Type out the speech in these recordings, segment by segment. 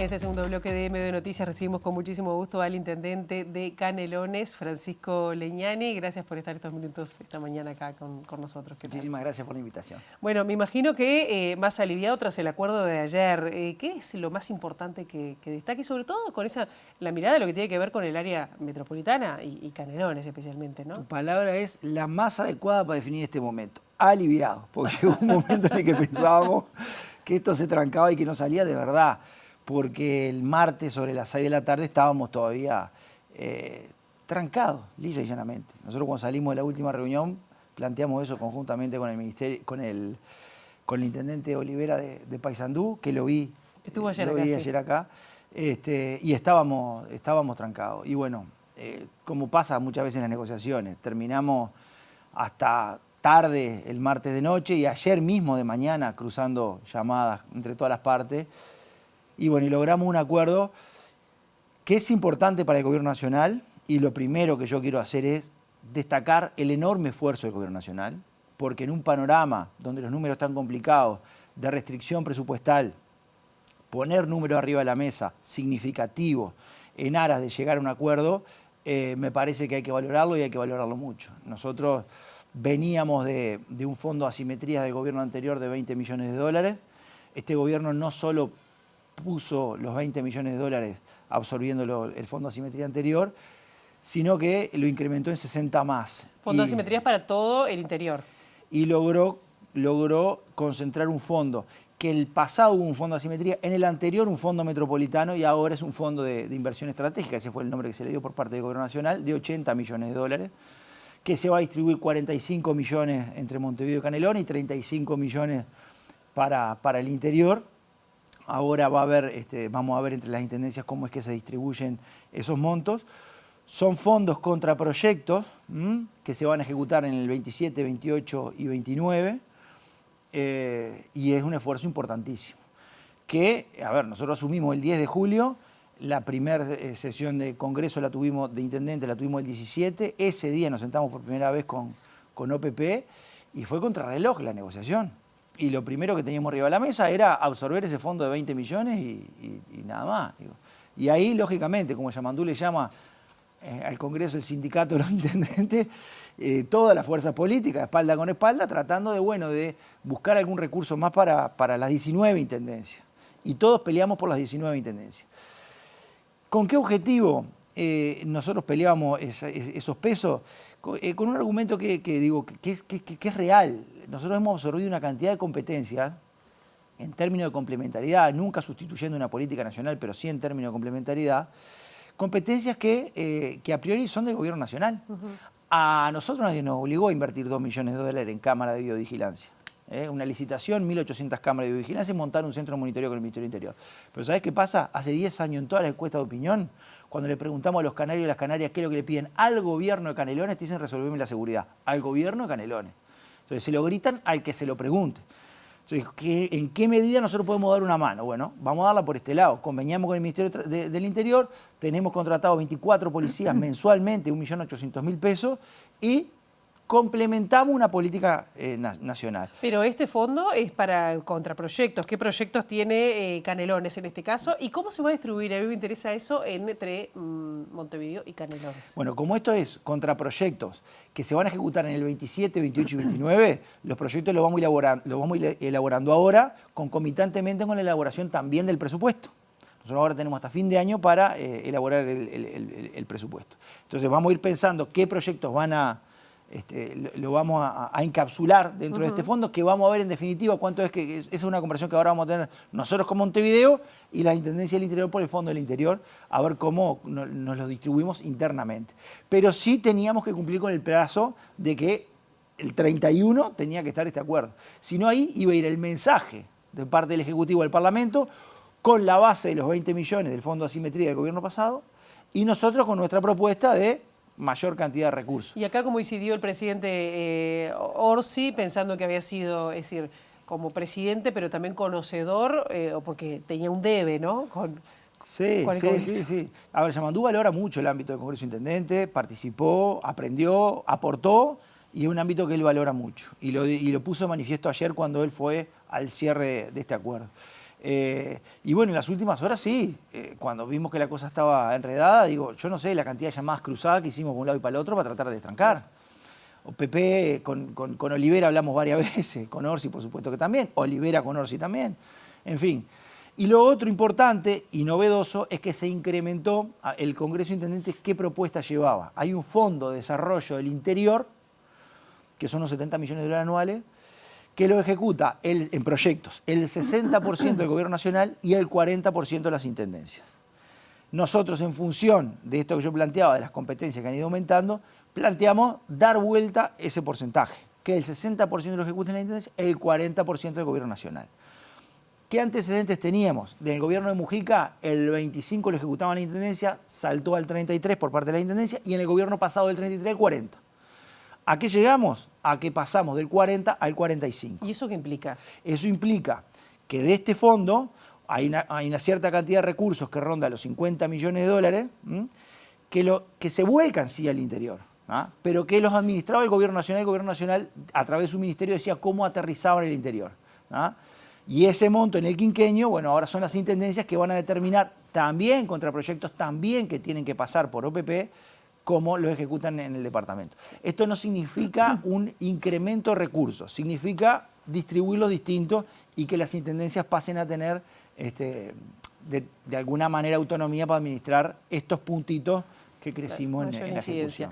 En este segundo bloque de Medio de Noticias recibimos con muchísimo gusto al intendente de Canelones, Francisco Leñani. Gracias por estar estos minutos esta mañana acá con nosotros. Muchísimas gracias por la invitación. Bueno, me imagino que más aliviado tras el acuerdo de ayer. ¿Qué es lo más importante que destaque? Sobre todo con la mirada de lo que tiene que ver con el área metropolitana y Canelones especialmente, ¿no? Tu palabra es la más adecuada para definir este momento. Aliviado, porque hubo un momento en el que pensábamos que esto se trancaba y que no salía de verdad. Porque el martes sobre las 6 de la tarde estábamos todavía trancados, lisa y llanamente. Nosotros cuando salimos de la última reunión planteamos eso conjuntamente con el ministerio, con el intendente Olivera de Paysandú, que lo vi. Estuvo ayer lo acá. Vi ayer acá. Y estábamos trancados. Y bueno, como pasa muchas veces en las negociaciones, terminamos hasta tarde el martes de noche y ayer mismo de mañana cruzando llamadas entre todas las partes. Y bueno, y logramos un acuerdo que es importante para el Gobierno Nacional, y lo primero que yo quiero hacer es destacar el enorme esfuerzo del Gobierno Nacional, porque en un panorama donde los números están complicados, de restricción presupuestal, poner números arriba de la mesa significativos en aras de llegar a un acuerdo, me parece que hay que valorarlo y hay que valorarlo mucho. Nosotros veníamos de un fondo de asimetrías del gobierno anterior de 20 millones de dólares. Este gobierno no solo puso los 20 millones de dólares absorbiendo el fondo de asimetría anterior, sino que lo incrementó en 60 más. Fondo de asimetrías para todo el interior. Y logró concentrar un fondo, que el pasado hubo un fondo de asimetría, en el anterior un fondo metropolitano y ahora es un fondo de inversión estratégica, ese fue el nombre que se le dio por parte del Gobierno Nacional, de 80 millones de dólares, que se va a distribuir 45 millones entre Montevideo y Canelones y 35 millones para el interior. Ahora vamos a ver entre las intendencias cómo es que se distribuyen esos montos. Son fondos contra proyectos que se van a ejecutar en el 27, 28 y 29. Y es un esfuerzo importantísimo. Nosotros asumimos el 10 de julio, la primera sesión de Congreso de Intendente la tuvimos el 17. Ese día nos sentamos por primera vez con OPP y fue contrarreloj la negociación. Y lo primero que teníamos arriba de la mesa era absorber ese fondo de 20 millones y nada más. Y ahí, lógicamente, como Yamandú le llama al Congreso el sindicato de los intendentes, todas las fuerzas políticas, espalda con espalda, tratando de buscar algún recurso más para las 19 intendencias. Y todos peleamos por las 19 intendencias. ¿Con qué objetivo nosotros peleábamos esos pesos? Con un argumento que es real. Nosotros hemos absorbido una cantidad de competencias en términos de complementariedad, nunca sustituyendo una política nacional, pero sí en términos de complementariedad, competencias que a priori son del Gobierno Nacional. A nosotros nadie nos obligó a invertir 2 millones de dólares en cámaras de videovigilancia. Una licitación, 1.800 cámaras de videovigilancia y montar un centro de monitoreo con el Ministerio del Interior. Pero ¿sabés qué pasa? Hace 10 años en todas las encuestas de opinión, cuando le preguntamos a los canarios y las canarias qué es lo que le piden al gobierno de Canelones, te dicen resolverme la seguridad. Al gobierno de Canelones. Entonces se lo gritan al que se lo pregunte. Entonces, ¿en qué medida nosotros podemos dar una mano? Bueno, vamos a darla por este lado. Conveníamos con el Ministerio del Interior, tenemos contratados 24 policías mensualmente, 1.800.000 pesos, y complementamos una política nacional. Pero este fondo es para contraproyectos. ¿Qué proyectos tiene Canelones en este caso? ¿Y cómo se va a distribuir? A mí me interesa eso entre Montevideo y Canelones. Bueno, como esto es contraproyectos que se van a ejecutar en el 27, 28 y 29, los proyectos los vamos elaborando ahora, concomitantemente con la elaboración también del presupuesto. Nosotros ahora tenemos hasta fin de año para elaborar el presupuesto. Entonces vamos a ir pensando qué proyectos lo vamos a encapsular dentro de este fondo, que vamos a ver en definitiva cuánto es que esa es una conversación que ahora vamos a tener nosotros con Montevideo y la Intendencia del Interior por el Fondo del Interior, a ver cómo nos lo distribuimos internamente. Pero sí teníamos que cumplir con el plazo de que el 31 tenía que estar este acuerdo. Si no, ahí iba a ir el mensaje de parte del Ejecutivo al Parlamento con la base de los 20 millones del Fondo de Asimetría del gobierno pasado y nosotros con nuestra propuesta de mayor cantidad de recursos. Y acá como incidió el presidente Orsi, pensando que había sido, es decir, como presidente, pero también conocedor, porque tenía un debe, ¿no? Sí. A ver, Yamandú valora mucho el ámbito del Congreso Intendente, participó, aprendió, aportó, y es un ámbito que él valora mucho. Y lo puso de manifiesto ayer cuando él fue al cierre de este acuerdo. Y bueno, en las últimas horas sí, cuando vimos que la cosa estaba enredada, digo, yo no sé la cantidad de llamadas cruzadas que hicimos de un lado y para el otro para tratar de destrancar. O Pepe, con Olivera hablamos varias veces, con Orsi por supuesto que también, Olivera con Orsi también, en fin. Y lo otro importante y novedoso es que se incrementó el Congreso de Intendentes qué propuesta llevaba. Hay un fondo de desarrollo del interior, que son unos 70 millones de dólares anuales, que lo ejecuta en proyectos el 60% del gobierno nacional y el 40% de las intendencias. Nosotros, en función de esto que yo planteaba, de las competencias que han ido aumentando, planteamos dar vuelta ese porcentaje, que el 60% lo ejecute en la intendencia, el 40% del gobierno nacional. ¿Qué antecedentes teníamos? Del gobierno de Mujica, el 25% lo ejecutaba en la intendencia, saltó al 33% por parte de la intendencia, y en el gobierno pasado del 33% al 40%. ¿A qué llegamos? A que pasamos del 40 al 45. ¿Y eso qué implica? Eso implica que de este fondo hay una cierta cantidad de recursos que ronda los 50 millones de dólares, que se vuelcan sí al interior, pero que los administraba el gobierno nacional. El gobierno nacional, a través de su ministerio, decía cómo aterrizaban en el interior. Y ese monto en el quinquenio, bueno, ahora son las intendencias que van a determinar también contra proyectos también que tienen que pasar por OPP, cómo lo ejecutan en el departamento. Esto no significa un incremento de recursos, significa distribuirlos distintos y que las intendencias pasen a tener de alguna manera autonomía para administrar estos puntitos que crecimos en la ejecución.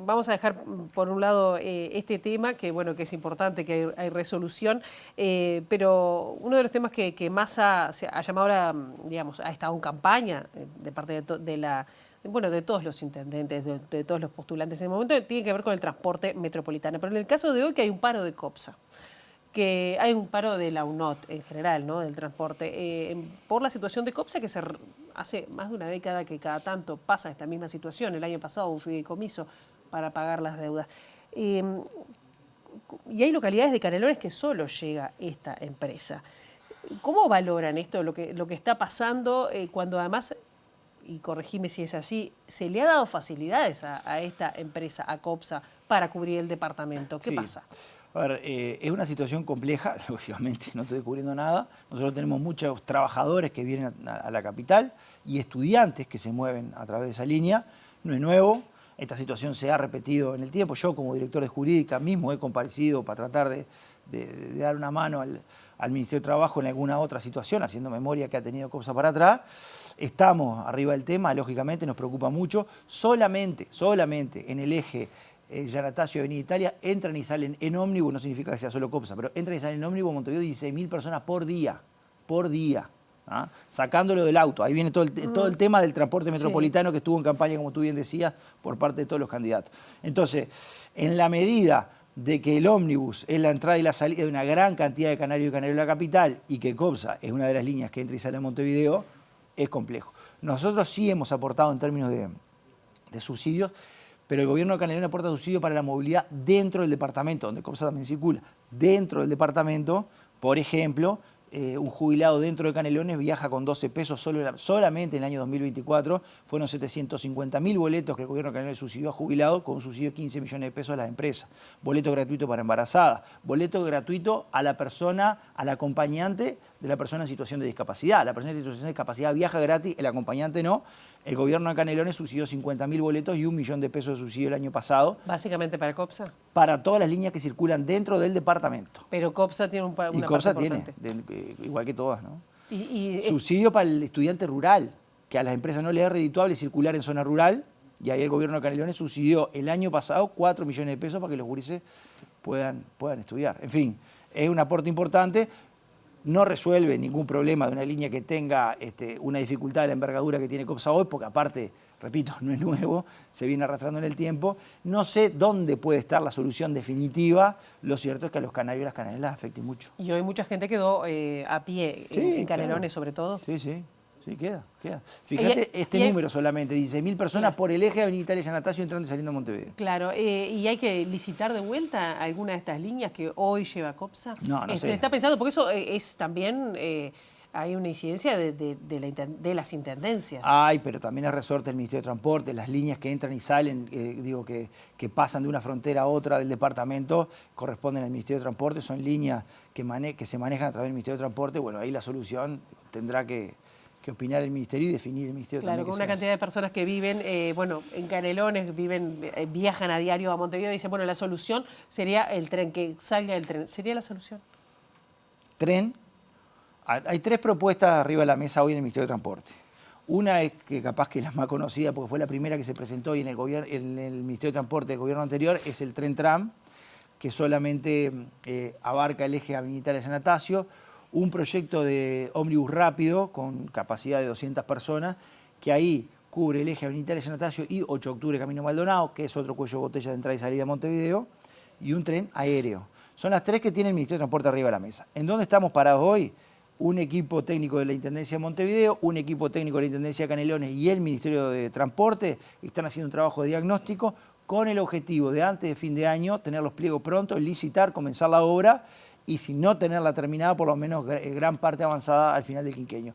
Vamos a dejar por un lado este tema, que bueno, que es importante, que hay resolución, pero uno de los temas que más ha llamado, digamos, ha estado en campaña de parte de todos los intendentes, de todos los postulantes en el momento, tiene que ver con el transporte metropolitano. Pero en el caso de hoy, que hay un paro de COPSA, que hay un paro de la UNOT en general, ¿no?, del transporte, por la situación de COPSA, que hace más de una década que cada tanto pasa esta misma situación. El año pasado un fideicomiso para pagar las deudas. Y hay localidades de Canelones que solo llega esta empresa. ¿Cómo valoran esto, lo que está pasando, cuando además, y corregime si es así, se le ha dado facilidades a esta empresa, a COPSA, para cubrir el departamento? ¿Qué pasa? A ver, es una situación compleja, lógicamente no estoy descubriendo nada. Nosotros tenemos muchos trabajadores que vienen a la capital y estudiantes que se mueven a través de esa línea. No es nuevo, esta situación se ha repetido en el tiempo. Yo, como director de jurídica mismo, he comparecido para tratar de dar una mano al Ministerio de Trabajo en alguna otra situación, haciendo memoria que ha tenido COPSA para atrás. Estamos arriba del tema, lógicamente nos preocupa mucho. Solamente en el eje Yanatacio, Avenida Italia, entran y salen en ómnibus, no significa que sea solo COPSA, pero entran y salen en ómnibus Montevideo 16.000 personas por día, sacándolo del auto. Ahí viene todo el tema del transporte metropolitano, sí, que estuvo en campaña, como tú bien decías, por parte de todos los candidatos. Entonces, en la medida de que el ómnibus es la entrada y la salida de una gran cantidad de canarios y canarios de la capital, y que COPSA es una de las líneas que entra y sale a Montevideo, es complejo. Nosotros sí hemos aportado en términos de subsidios, pero el gobierno de Canelones aporta subsidio para la movilidad dentro del departamento, donde COPSA también circula. Dentro del departamento, por ejemplo, un jubilado dentro de Canelones viaja con 12 pesos solamente en el año 2024. Fueron 750.000 boletos que el gobierno de Canelones subsidió a jubilados, con un subsidio de 15 millones de pesos a las empresas. Boleto gratuito para embarazadas, boleto gratuito a la persona, al acompañante de la persona en situación de discapacidad. La persona en situación de discapacidad viaja gratis, el acompañante no. El gobierno de Canelones subsidió 50.000 boletos y 1 millón de pesos de subsidio el año pasado. ¿Básicamente para COPSA? Para todas las líneas que circulan dentro del departamento. Pero COPSA tiene una parte importante. Tiene, igual que todas, ¿no? Y subsidio para el estudiante rural, que a las empresas no les es redituable circular en zona rural, y ahí el gobierno de Canelones subsidió el año pasado 4 millones de pesos para que los gurises puedan estudiar. En fin, es un aporte importante. No resuelve ningún problema de una línea que tenga una dificultad de la envergadura que tiene COPSA hoy, porque aparte, repito, no es nuevo, se viene arrastrando en el tiempo. No sé dónde puede estar la solución definitiva. Lo cierto es que a los canarios y las canarias les afecte mucho. Y hoy mucha gente quedó a pie, sí, en Canelones, claro, sobre todo. Sí, queda. Fíjate número solamente, 16.000 personas, claro, por el eje de Avenida Italia y Yanatacio entrando y saliendo a Montevideo. Claro, ¿y hay que licitar de vuelta alguna de estas líneas que hoy lleva COPSA? No sé. ¿Está pensando? Porque eso es también hay una incidencia de las intendencias. Hay, pero también es resorte del Ministerio de Transporte, las líneas que entran y salen, que pasan de una frontera a otra del departamento, corresponden al Ministerio de Transporte, son líneas que se manejan a través del Ministerio de Transporte. Bueno, ahí la solución tendrá que opinar el Ministerio y definir el Ministerio. Claro, con una cantidad de personas que viven, en Canelones, viajan a diario a Montevideo y dicen, bueno, la solución sería el tren, que salga el tren. ¿Sería la solución? Tren. Hay 3 propuestas arriba de la mesa hoy en el Ministerio de Transporte. Una es que capaz que es la más conocida, porque fue la primera que se presentó hoy en el Ministerio de Transporte del gobierno anterior, es el tren tram, que solamente abarca el eje Avenida San Anastasio, un proyecto de ómnibus rápido con capacidad de 200 personas, que ahí cubre el eje Avenida San Anastasio y 8 de octubre Camino Maldonado, que es otro cuello de botella de entrada y salida a Montevideo, y un tren aéreo. Son las 3 que tiene el Ministerio de Transporte arriba de la mesa. ¿En dónde estamos parados hoy? Un equipo técnico de la Intendencia de Montevideo, un equipo técnico de la Intendencia de Canelones y el Ministerio de Transporte están haciendo un trabajo de diagnóstico con el objetivo de antes de fin de año tener los pliegos prontos, licitar, comenzar la obra y si no tenerla terminada, por lo menos gran parte avanzada al final del quinquenio.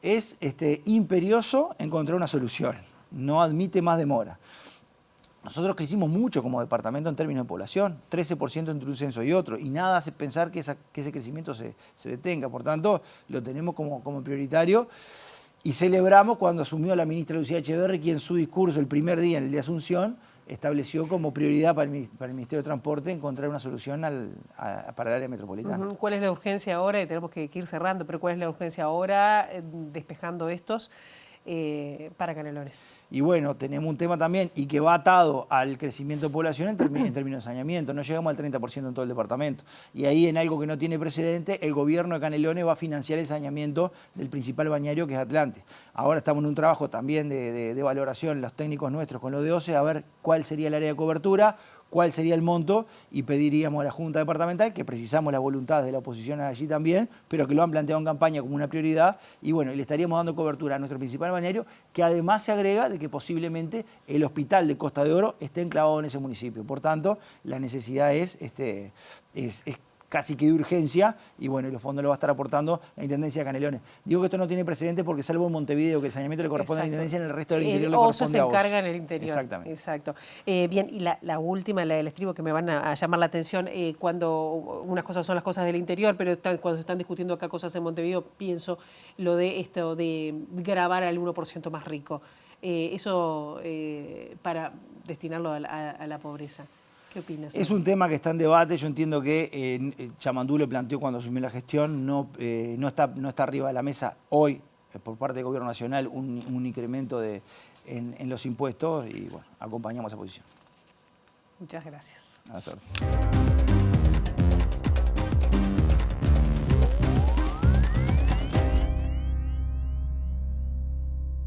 Es imperioso encontrar una solución, no admite más demora. Nosotros crecimos mucho como departamento en términos de población, 13% entre un censo y otro, y nada hace pensar que ese crecimiento se detenga. Por tanto, lo tenemos como prioritario y celebramos cuando asumió la ministra Lucía Echeverri, quien en su discurso el primer día, en el de Asunción, estableció como prioridad para el Ministerio de Transporte encontrar una solución para el área metropolitana. ¿Cuál es la urgencia ahora? Y tenemos que ir cerrando, pero ¿cuál es la urgencia ahora despejando estos para Canelones? Y bueno, tenemos un tema también y que va atado al crecimiento de población en términos de saneamiento. No llegamos al 30% en todo el departamento. Y ahí, en algo que no tiene precedente, el gobierno de Canelones va a financiar el saneamiento del principal bañario, que es Atlante. Ahora estamos en un trabajo también de valoración, los técnicos nuestros con los de OCE, a ver cuál sería el área de cobertura, cuál sería el monto, y pediríamos a la Junta Departamental, que precisamos la voluntad de la oposición allí también, pero que lo han planteado en campaña como una prioridad, y bueno, le estaríamos dando cobertura a nuestro principal balneario, que además se agrega de que posiblemente el hospital de Costa de Oro esté enclavado en ese municipio. Por tanto, la necesidad es casi que de urgencia, y bueno, y los fondos lo va a estar aportando la Intendencia de Canelones. Digo que esto no tiene precedente porque salvo en Montevideo, que el saneamiento le corresponde a la Intendencia, en el resto del interior le corresponde a OCE. Se encarga en el interior. Exactamente. Exacto. Bien, y la última, la del estribo, que me van a llamar la atención, cuando unas cosas son las cosas del interior, pero cuando se están discutiendo acá cosas en Montevideo, pienso lo de esto de grabar al 1% más rico. Eso para destinarlo a la pobreza. ¿Qué opinas? Es un tema que está en debate. Yo entiendo que Chamandú lo planteó cuando asumió la gestión. No está arriba de la mesa hoy, por parte del Gobierno Nacional, un incremento en los impuestos y bueno, acompañamos esa posición. Muchas gracias. A la suerte.